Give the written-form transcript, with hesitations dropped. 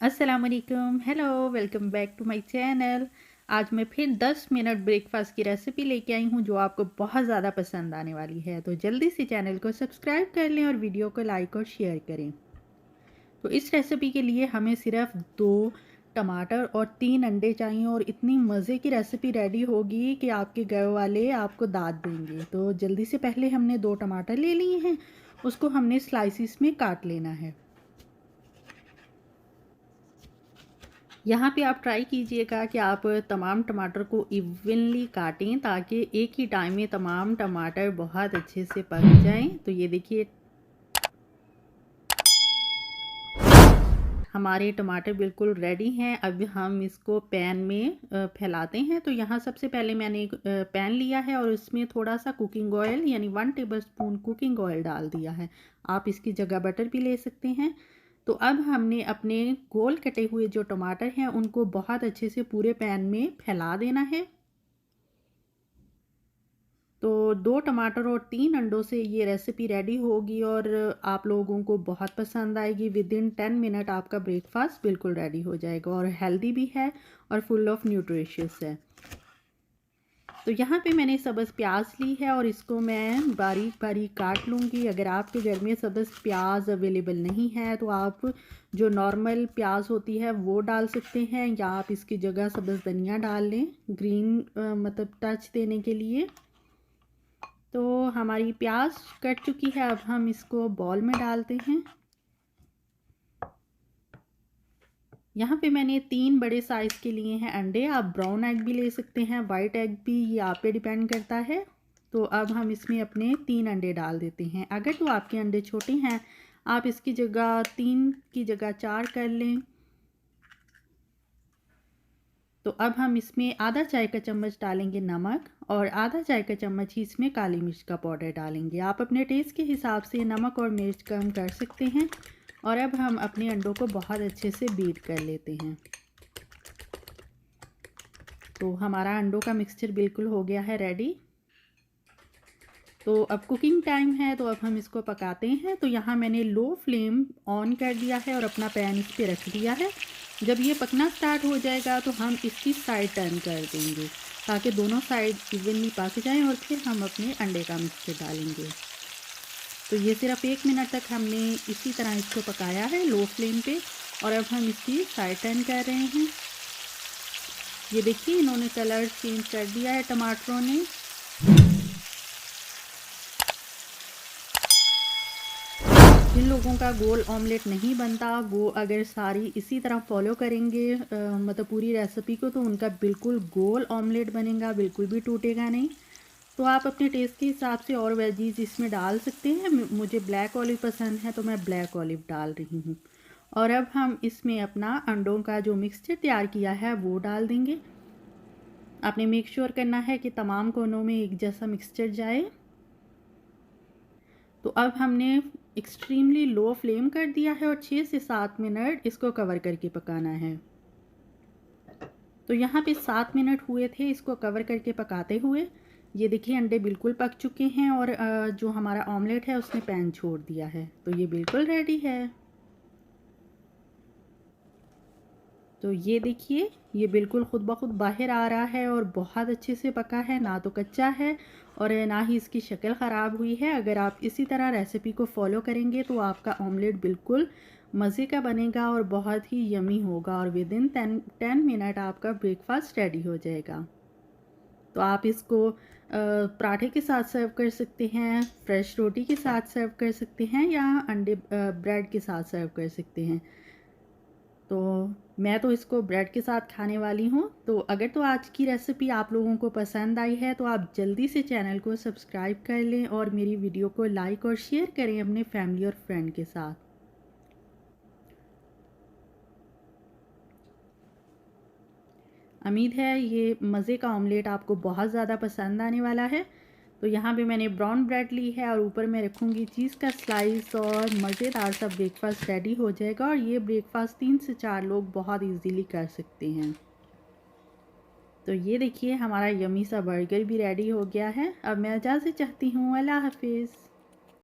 अस्सलाम वालेकुम, hello, welcome back to my channel. आज मैं फिर 10 मिनट ब्रेकफास्ट की रेसिपी लेके आई हूँ जो आपको बहुत ज़्यादा पसंद आने वाली है। तो जल्दी से चैनल को सब्सक्राइब कर लें और वीडियो को लाइक और शेयर करें। तो इस रेसिपी के लिए हमें सिर्फ 2 टमाटर और 3 अंडे चाहिए और इतनी मज़े की रेसिपी रेडी होगी कि आपके घर वाले आपको दाद देंगे। तो जल्दी से पहले हमने 2 टमाटर ले लिए हैं, उसको हमने स्लाइसिस में काट लेना है। यहाँ पे आप ट्राई कीजिएगा कि आप तमाम टमाटर को इवनली काटें ताकि एक ही टाइम में तमाम टमाटर बहुत अच्छे से पक जाएं। तो ये देखिए हमारे टमाटर बिल्कुल रेडी हैं। अब हम इसको पैन में फैलाते हैं। तो यहाँ सबसे पहले मैंने एक पैन लिया है और उसमें थोड़ा सा कुकिंग ऑयल यानी 1 टेबलस्पून कुकिंग ऑयल डाल दिया है। आप इसकी जगह बटर भी ले सकते हैं। तो अब हमने अपने गोल कटे हुए जो टमाटर हैं उनको बहुत अच्छे से पूरे पैन में फैला देना है। तो 2 टमाटर और 3 अंडों से ये रेसिपी रेडी होगी और आप लोगों को बहुत पसंद आएगी। विदिन 10 मिनट आपका ब्रेकफास्ट बिल्कुल रेडी हो जाएगा और हेल्दी भी है और फुल ऑफ न्यूट्रिशियस है। तो यहाँ पे मैंने सब्ज़ प्याज ली है और इसको मैं बारीक बारीक काट लूँगी। अगर आपके घर में सब्ज़ प्याज अवेलेबल नहीं है तो आप जो नॉर्मल प्याज होती है वो डाल सकते हैं या आप इसकी जगह सब्ज़ धनिया डाल लें ग्रीन मतलब टच देने के लिए। तो हमारी प्याज कट चुकी है, अब हम इसको बॉल में डालते हैं। यहाँ पे मैंने 3 बड़े साइज़ के लिए हैं अंडे। आप ब्राउन एग भी ले सकते हैं, वाइट एग भी, ये आप पे डिपेंड करता है। तो अब हम इसमें अपने 3 अंडे डाल देते हैं। अगर तो आपके अंडे छोटे हैं आप इसकी जगह 3 की जगह 4 कर लें। तो अब हम इसमें आधा चाय का चम्मच डालेंगे नमक और आधा चाय का चम्मच ही इसमें काली मिर्च का पाउडर डालेंगे। आप अपने टेस्ट के हिसाब से नमक और मिर्च कम कर सकते हैं। और अब हम अपने अंडों को बहुत अच्छे से बीट कर लेते हैं। तो हमारा अंडों का मिक्सचर बिल्कुल हो गया है रेडी। तो अब कुकिंग टाइम है तो अब हम इसको पकाते हैं। तो यहाँ मैंने लो फ्लेम ऑन कर दिया है और अपना पैन इस पर रख दिया है। जब ये पकना स्टार्ट हो जाएगा तो हम इसकी साइड टर्न कर देंगे ताकि दोनों साइड इवनली पक जाएं और फिर हम अपने अंडे का मिक्सचर डालेंगे। तो ये सिर्फ 1 मिनट तक हमने इसी तरह इसको पकाया है लो फ्लेम पे और अब हम इसकी साइड टर्न कर रहे हैं। ये देखिए इन्होंने कलर चेंज कर दिया है टमाटरों ने। जिन लोगों का गोल ऑमलेट नहीं बनता वो अगर सारी इसी तरह फॉलो करेंगे मतलब पूरी रेसिपी को तो उनका बिल्कुल गोल ऑमलेट बनेगा, बिल्कुल भी टूटेगा नहीं। तो आप अपने टेस्ट के हिसाब से और वेजीज इसमें डाल सकते हैं। मुझे ब्लैक ऑलिव पसंद है तो मैं ब्लैक ऑलिव डाल रही हूँ। और अब हम इसमें अपना अंडों का जो मिक्सचर तैयार किया है वो डाल देंगे। आपने मेक श्योर करना है कि तमाम कोनों में एक जैसा मिक्सचर जाए। तो अब हमने एक्सट्रीमली लो फ्लेम कर दिया है और 6 से 7 मिनट इसको कवर करके पकाना है। तो यहाँ पे 7 मिनट हुए थे इसको कवर करके पकाते हुए। ये देखिए अंडे बिल्कुल पक चुके हैं और जो हमारा ऑमलेट है उसने पैन छोड़ दिया है। तो ये बिल्कुल रेडी है। तो ये देखिए ये बिल्कुल खुद ब खुद बाहर आ रहा है और बहुत अच्छे से पका है, ना तो कच्चा है और ना ही इसकी शक्ल ख़राब हुई है। अगर आप इसी तरह रेसिपी को फॉलो करेंगे तो आपका ऑमलेट बिल्कुल मज़े का बनेगा और बहुत ही यमी होगा और विदिन 10 मिनट आपका ब्रेकफास्ट रेडी हो जाएगा। तो आप इसको पराठे के साथ सर्व कर सकते हैं, फ्रेश रोटी के साथ सर्व कर सकते हैं या अंडे ब्रेड के साथ सर्व कर सकते हैं। तो मैं तो इसको ब्रेड के साथ खाने वाली हूँ। तो अगर तो आज की रेसिपी आप लोगों को पसंद आई है तो आप जल्दी से चैनल को सब्सक्राइब कर लें और मेरी वीडियो को लाइक और शेयर करें अपने फैमिली और फ्रेंड के साथ। उम्मीद है ये मज़े का ऑमलेट आपको बहुत ज़्यादा पसंद आने वाला है। तो यहाँ पे मैंने ब्राउन ब्रेड ली है और ऊपर मैं रखूँगी चीज़ का स्लाइस और मज़ेदार सा ब्रेकफास्ट रेडी हो जाएगा और ये ब्रेकफास्ट 3 से 4 लोग बहुत इजीली कर सकते हैं। तो ये देखिए हमारा यमी सा बर्गर भी रेडी हो गया है। अब मैं इजाज़त चाहती हूँ। अल्लाह हाफिज़।